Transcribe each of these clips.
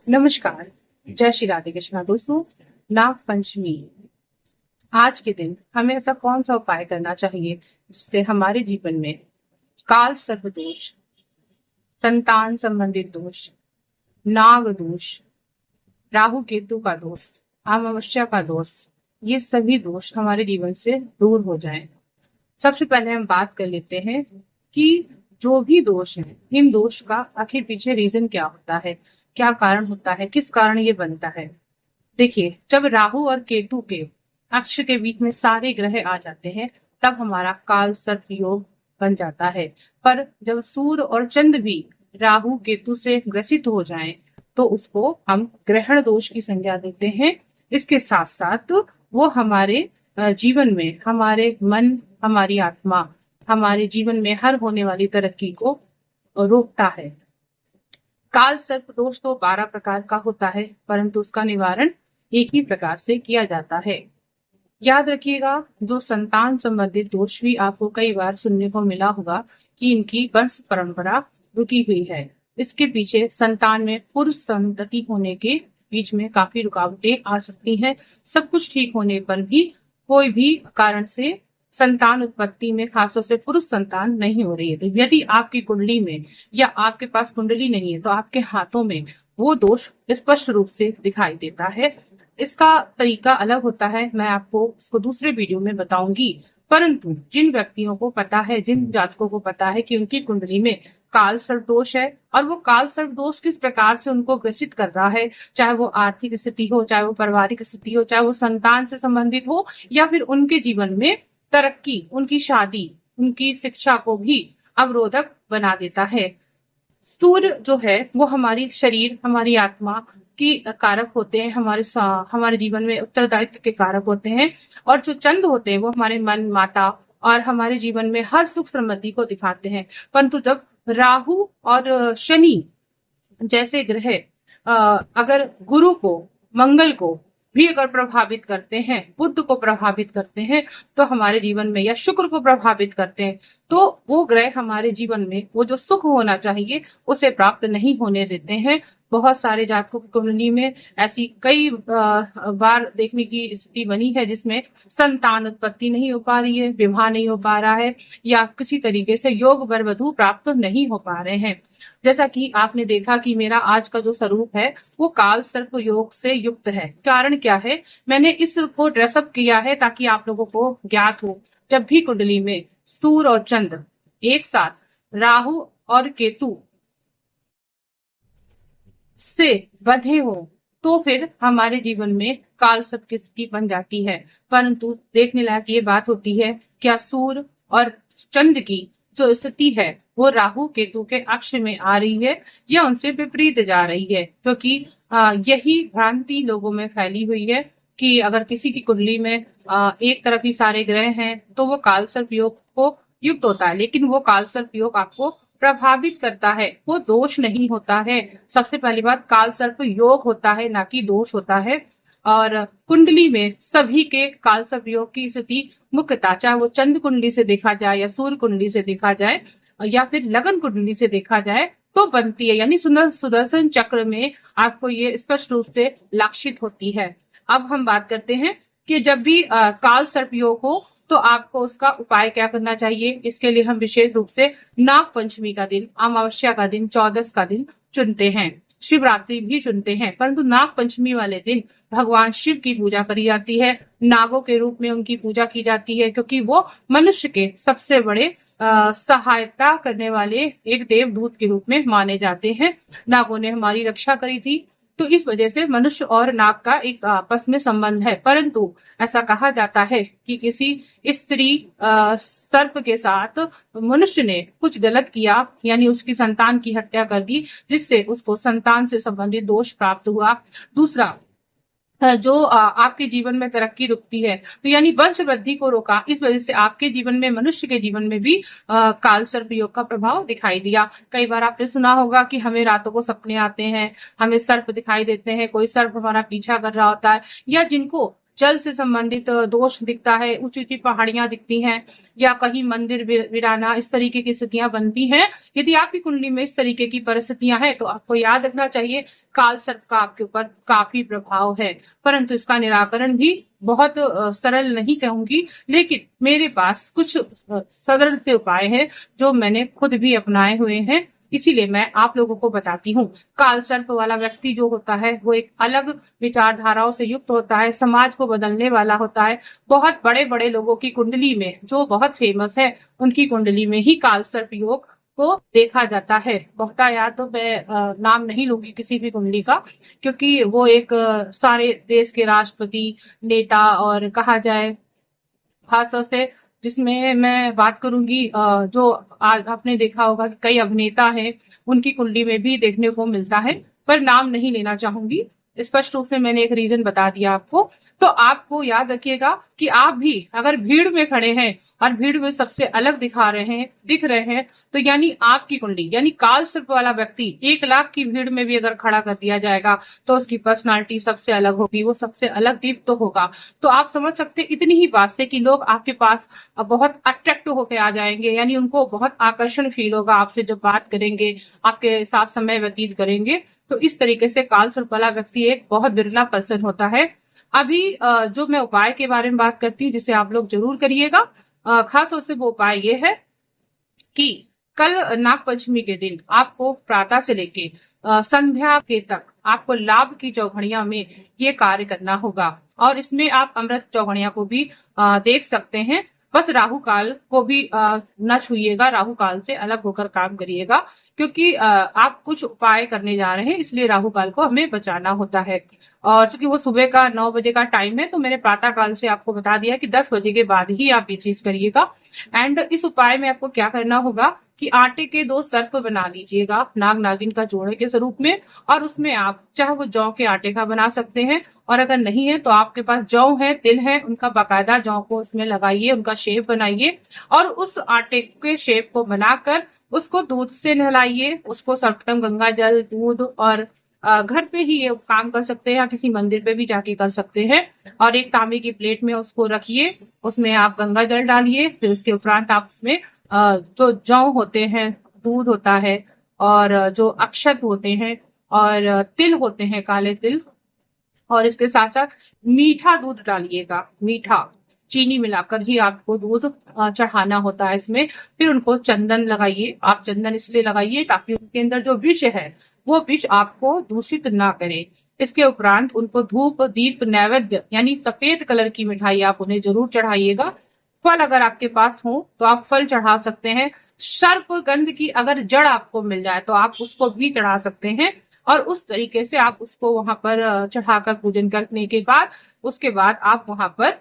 नमस्कार। जय श्री राधे कृष्णा दोस्तों। नाग पंचमी, आज के दिन हमें ऐसा कौन सा उपाय करना चाहिए जिससे हमारे जीवन में काल सर्प दोष, संतान संबंधित दोष, नाग दोष, राहु केतु का दोष, अमावस्या का दोष, ये सभी दोष हमारे जीवन से दूर हो जाएं। सबसे पहले हम बात कर लेते हैं कि जो भी दोष है, इन दोष का आखिर पीछे रीजन क्या होता है, क्या कारण होता है, किस कारण ये बनता है। देखिए, जब राहु और केतु के अक्ष के बीच में सारे ग्रह आ जाते हैं तब हमारा काल सर्प योग बन जाता है। पर जब सूर्य और चंद्र भी राहु केतु से ग्रसित हो जाएं तो उसको हम ग्रहण दोष की संज्ञा देते हैं। इसके साथ साथ वो हमारे जीवन में, हमारे मन, हमारी आत्मा, हमारे जीवन में हर होने वाली तरक्की को रोकता है। काल सर्प दोष तो 12 प्रकार का होता है, परंतु उसका निवारण एक ही प्रकार से किया जाता है। याद रखिएगा, जो संतान संबंधित दोष भी आपको कई बार सुनने को मिला होगा कि इनकी वंश परंपरा रुकी हुई है। इसके पीछे संतान में पुरुष संतति होने के बीच में काफी रुकावटें आ सकती हैं। सब कुछ ठीक होने पर भी कोई भी कारण से संतान उत्पत्ति में, खासतौर से पुरुष संतान नहीं हो रही है, तो यदि आपकी कुंडली में या आपके पास कुंडली नहीं है तो आपके हाथों में वो दोष स्पष्ट रूप से दिखाई देता है। इसका तरीका अलग होता है, मैं आपको इसको दूसरे वीडियो में बताऊंगी। परंतु जिन व्यक्तियों को पता है, जिन जातकों को पता है कि उनकी कुंडली में काल सर्प दोष है और वो काल सर्प दोष किस प्रकार से उनको ग्रसित कर रहा है, चाहे वो आर्थिक स्थिति हो, चाहे वो पारिवारिक स्थिति हो, चाहे वो संतान से संबंधित हो या फिर उनके जीवन में तरक्की, उनकी शादी, उनकी शिक्षा को भी अवरोधक बना देता है। सूर्य जो है वो हमारी शरीर, हमारी आत्मा की कारक होते हैं, हमारे जीवन में उत्तरदायित्व के कारक होते हैं। और जो चंद्र होते हैं वो हमारे मन, माता और हमारे जीवन में हर सुख समृद्धि को दिखाते हैं। परंतु जब राहु और शनि जैसे ग्रह अगर गुरु को, मंगल को भी अगर प्रभावित करते हैं, बुध को प्रभावित करते हैं तो हमारे जीवन में, या शुक्र को प्रभावित करते हैं तो वो ग्रह हमारे जीवन में वो जो सुख होना चाहिए उसे प्राप्त नहीं होने देते हैं। बहुत सारे जातकों की कुंडली में ऐसी कई बार देखने की स्थिति बनी है जिसमें संतान उत्पत्ति नहीं हो पा रही है, विवाह नहीं हो पा रहा है या किसी तरीके से योग वर वधु प्राप्त नहीं हो पा रहे हैं। जैसा कि आपने देखा कि मेरा आज का जो स्वरूप है वो काल सर्प योग से युक्त है। कारण क्या है, मैंने इसको ड्रेसअप किया है ताकि आप लोगों को ज्ञात हो, जब भी कुंडली में सूर्य और चंद्र एक साथ राहु और केतु से बंधे हो तो फिर हमारे जीवन में काल सर्प की स्थिति बन जाती है। परंतु देखने लायक ये बात होती है, क्या सूर्य और चंद्र की जो स्थिति है वो राहु केतु के अक्ष में आ रही है या उनसे विपरीत जा रही है। क्योंकि यही भ्रांति लोगों में फैली हुई है कि अगर किसी की कुंडली में एक तरफ ही सारे ग्रह हैं तो वो काल सर्प योग को युक्त होता है, लेकिन वो काल सर्प योग आपको प्रभावित करता है, वो दोष नहीं होता है। सबसे पहली बात, काल सर्प योग होता है, ना कि दोष होता है। और कुंडली में सभी के काल सर्प योग की स्थिति मुख्यतः, चाहे वो चंद्र कुंडली से देखा जाए या सूर्य कुंडली से देखा जाए या फिर लगन कुंडली से देखा जाए तो बनती है, यानी सुदर्शन चक्र में आपको ये स्पष्ट रूप से लक्षित होती है। अब हम बात करते हैं कि जब भी काल सर्प योग हो तो आपको उसका उपाय क्या करना चाहिए। इसके लिए हम विशेष रूप से नाग पंचमी का दिन, अमावस्या का दिन, चौदस का दिन चुनते हैं, शिवरात्रि भी चुनते हैं। परंतु नाग पंचमी वाले दिन भगवान शिव की पूजा करी जाती है, नागों के रूप में उनकी पूजा की जाती है, क्योंकि वो मनुष्य के सबसे बड़े सहायता करने वाले एक देवदूत के रूप में माने जाते हैं। नागों ने हमारी रक्षा करी थी, तो इस वजह से मनुष्य और नाग का एक आपस में संबंध है। परंतु ऐसा कहा जाता है कि किसी स्त्री सर्प के साथ मनुष्य ने कुछ गलत किया, यानी उसकी संतान की हत्या कर दी, जिससे उसको संतान से संबंधित दोष प्राप्त हुआ। दूसरा, जो आपके जीवन में तरक्की रुकती है, तो यानी वंश वृद्धि को रोका, इस वजह से आपके जीवन में, मनुष्य के जीवन में भी काल सर्प योग का प्रभाव दिखाई दिया। कई बार आपने सुना होगा कि हमें रातों को सपने आते हैं, हमें सर्प दिखाई देते हैं, कोई सर्प हमारा पीछा कर रहा होता है, या जिनको जल से संबंधित दोष दिखता है, ऊंची ऊंची पहाड़ियां दिखती हैं, या कहीं मंदिर वीराना, इस तरीके की स्थितियां बनती हैं, यदि आपकी कुंडली में इस तरीके की परिस्थितियां हैं तो आपको याद रखना चाहिए काल सर्प का आपके ऊपर काफी प्रभाव है। परंतु इसका निराकरण भी बहुत सरल नहीं कहूंगी, लेकिन मेरे पास कुछ सरल से उपाय हैं जो मैंने खुद भी अपनाए हुए हैं, इसीलिए मैं आप लोगों को बताती हूँ। काल सर्प वाला व्यक्ति जो होता है वो एक अलग विचारधाराओं से युक्त होता है, समाज को बदलने वाला होता है। बहुत बड़े बड़े लोगों की कुंडली में, जो बहुत फेमस है, उनकी कुंडली में ही काल सर्प योग को देखा जाता है। बहुतायत तो मैं नाम नहीं लूंगी किसी भी कुंडली का, क्योंकि वो एक सारे देश के राष्ट्रपति, नेता, और कहा जाए खासतौर से जिसमें मैं बात करूंगी, जो आज आपने देखा होगा कि कई अभिनेता हैं, उनकी कुंडली में भी देखने को मिलता है, पर नाम नहीं लेना चाहूंगी। स्पष्ट रूप से मैंने एक रीजन बता दिया आपको। तो आपको याद रखिएगा कि आप भी अगर भीड़ में खड़े हैं और भीड़ में सबसे अलग दिख रहे हैं, तो यानी आपकी कुंडली, यानी काल सर्प वाला व्यक्ति 1 लाख की भीड़ में भी अगर खड़ा कर दिया जाएगा तो उसकी पर्सनालिटी सबसे अलग होगी, वो सबसे अलग दीप्त तो होगा। तो आप समझ सकते हैं इतनी ही बात से कि लोग आपके पास बहुत अट्रैक्ट होकर आ जाएंगे, यानी उनको बहुत आकर्षण फील होगा आपसे जब बात करेंगे, आपके साथ समय व्यतीत करेंगे। तो इस तरीके से काल सर्प वाला व्यक्ति एक बहुत बिरला पर्सन होता है। अभी जो मैं उपाय के बारे में बात करती हूँ जिसे आप लोग जरूर करिएगा, खास तौर से वो उपाय ये है कि कल नाग पंचमी के दिन आपको प्रातः से लेके संध्या के तक आपको लाभ की चौघड़िया में ये कार्य करना होगा, और इसमें आप अमृत चौघड़िया को भी देख सकते हैं। बस राहु काल को भी न छूइएगा, राहु काल से अलग होकर काम करिएगा, क्योंकि आप कुछ उपाय करने जा रहे हैं, इसलिए राहु काल को हमें बचाना होता है। और चूंकि वो सुबह का 9 बजे का टाइम है, तो मैंने प्रातः काल से आपको बता दिया कि 10 बजे के बाद ही आप ये चीज करिएगा। एंड इस उपाय में आपको क्या करना होगा कि आटे के 2 सर्प बना लीजिएगा नाग नागिन का जोड़े के स्वरूप में, और उसमें आप चाहे वो जौ के आटे का बना सकते हैं, और अगर नहीं है तो आपके पास जौ है, तिल है, उनका बाकायदा जौ को उसमें लगाइए, उनका शेप बनाइए, और उस आटे के शेप को बनाकर उसको दूध से नहलाइए, उसको सर्वप्रथम गंगा जल, दूध, और घर पे ही ये काम कर सकते हैं या किसी मंदिर पे भी जाके कर सकते हैं। और एक तांबे की प्लेट में उसको रखिए, उसमें आप गंगा जल डालिए, फिर उसके उपरांत आप उसमें जो जौ होते हैं, दूध होता है, और जो अक्षत होते हैं, और तिल होते हैं, काले तिल, और इसके साथ साथ मीठा दूध डालिएगा, मीठा चीनी मिलाकर ही आपको दूध चढ़ाना होता है इसमें। फिर उनको चंदन लगाइए, आप चंदन इसलिए लगाइए ताकि उनके अंदर जो विष है वो विष आपको दूषित ना करे। इसके उपरांत उनको धूप, दीप, नैवेद्य, यानी सफेद कलर की मिठाई आप उन्हें जरूर चढ़ाइएगा। फल अगर आपके पास हो तो आप फल चढ़ा सकते हैं। सर्प गंध की अगर जड़ आपको मिल जाए तो आप उसको भी चढ़ा सकते हैं, और उस तरीके से आप उसको वहां पर चढ़ाकर पूजन करने के बाद, उसके बाद आप वहां पर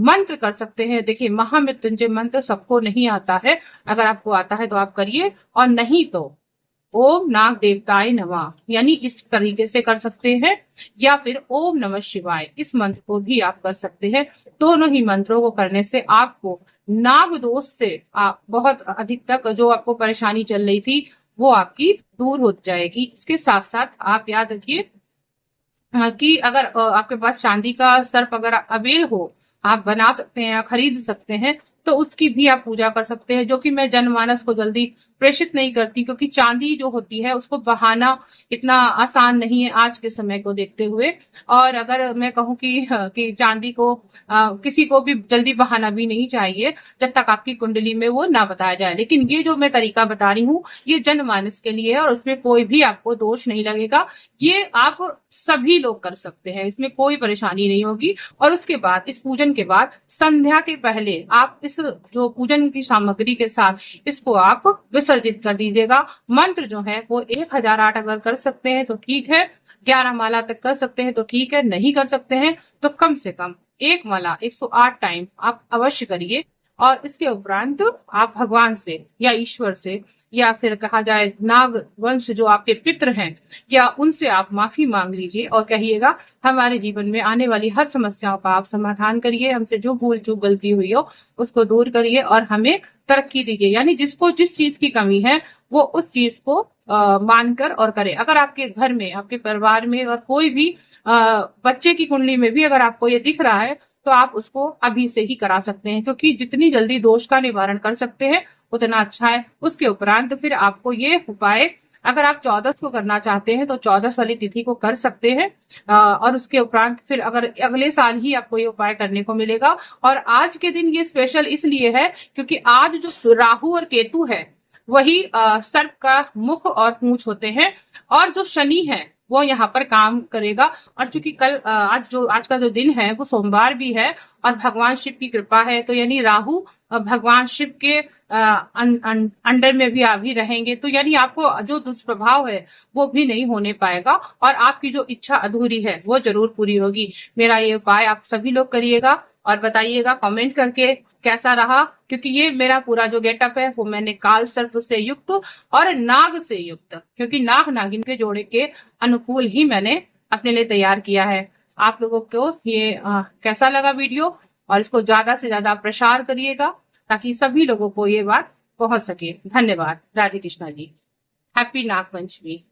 मंत्र कर सकते हैं। देखिए, महामृत्युंजय मंत्र सबको नहीं आता है, अगर आपको आता है तो आप करिए, और नहीं तो ओम नाग देवताय नमः, यानी इस तरीके से कर सकते हैं, या फिर ओम नमः शिवाय, इस मंत्र को भी आप कर सकते हैं। दोनों ही मंत्रों को करने से आपको नाग दोष से आप बहुत अधिक तक जो आपको परेशानी चल रही थी वो आपकी दूर हो जाएगी। इसके साथ साथ आप याद रखिए कि अगर आपके पास चांदी का सर्प अगर अवेल हो, आप बना सकते हैं या खरीद सकते हैं, तो उसकी भी आप पूजा कर सकते हैं, जो कि मैं जनमानस को जल्दी प्रेषित नहीं करती, क्योंकि चांदी जो होती है उसको बहाना इतना आसान नहीं है आज के समय को देखते हुए। और अगर मैं कहूँ कि चांदी को किसी को भी जल्दी बहाना भी नहीं चाहिए जब तक आपकी कुंडली में वो ना बताया जाए। लेकिन ये जो मैं तरीका बता रही हूँ ये जनमानस के लिए है, और उसमें कोई भी आपको दोष नहीं लगेगा। ये आप सभी लोग कर सकते हैं, इसमें कोई परेशानी नहीं होगी। और उसके बाद, इस पूजन के बाद, संध्या के पहले आप इस जो पूजन की सामग्री के साथ इसको आप विसर्जित कर दीजिएगा। मंत्र जो है वो 1008 अगर कर सकते हैं तो ठीक है, 11 माला तक कर सकते हैं तो ठीक है, नहीं कर सकते हैं तो कम से कम 1 माला 108 टाइम आप अवश्य करिए। और इसके उपरांत आप भगवान से या ईश्वर से, या फिर कहा जाए नाग वंश जो आपके पितृ हैं, या उनसे आप माफी मांग लीजिए और कहिएगा हमारे जीवन में आने वाली हर समस्याओं का आप समाधान करिए, हमसे जो भूल चूक गलती हुई हो उसको दूर करिए और हमें तरक्की दीजिए। यानी जिसको जिस चीज की कमी है वो उस चीज को मानकर और करें। अगर आपके घर में, आपके परिवार में और कोई भी बच्चे की कुंडली में भी अगर आपको ये दिख रहा है तो आप उसको अभी से ही करा सकते हैं, क्योंकि जितनी जल्दी दोष का निवारण कर सकते हैं उतना अच्छा है। उसके उपरांत फिर आपको ये उपाय, अगर आप 14 को करना चाहते हैं तो 14 वाली तिथि को कर सकते हैं, और उसके उपरांत फिर अगर अगले साल ही आपको ये उपाय करने को मिलेगा। और आज के दिन ये स्पेशल इसलिए है क्योंकि आज जो राहु और केतु है वही सर्प का मुख और पूंछ होते हैं, और जो शनि है वो यहाँ पर काम करेगा। और चूंकि कल आज का जो दिन है वो सोमवार भी है और भगवान शिव की कृपा है, तो यानी राहु भगवान शिव के अंडर में भी रहेंगे, तो यानी आपको जो दुष्प्रभाव है वो भी नहीं होने पाएगा और आपकी जो इच्छा अधूरी है वो जरूर पूरी होगी। मेरा ये उपाय आप सभी लोग करिएगा और बताइएगा कमेंट करके कैसा रहा, क्योंकि ये मेरा पूरा जो गेटअप है वो मैंने काल सर्प से युक्त और नाग से युक्त, क्योंकि नाग नागिन के जोड़े के अनुकूल ही मैंने अपने लिए तैयार किया है। आप लोगों को ये कैसा लगा वीडियो, और इसको ज्यादा से ज्यादा प्रसार करिएगा ताकि सभी लोगों को ये बात पहुंच सके। धन्यवाद। राधे कृष्णा जी। हैप्पी नाग पंचमी।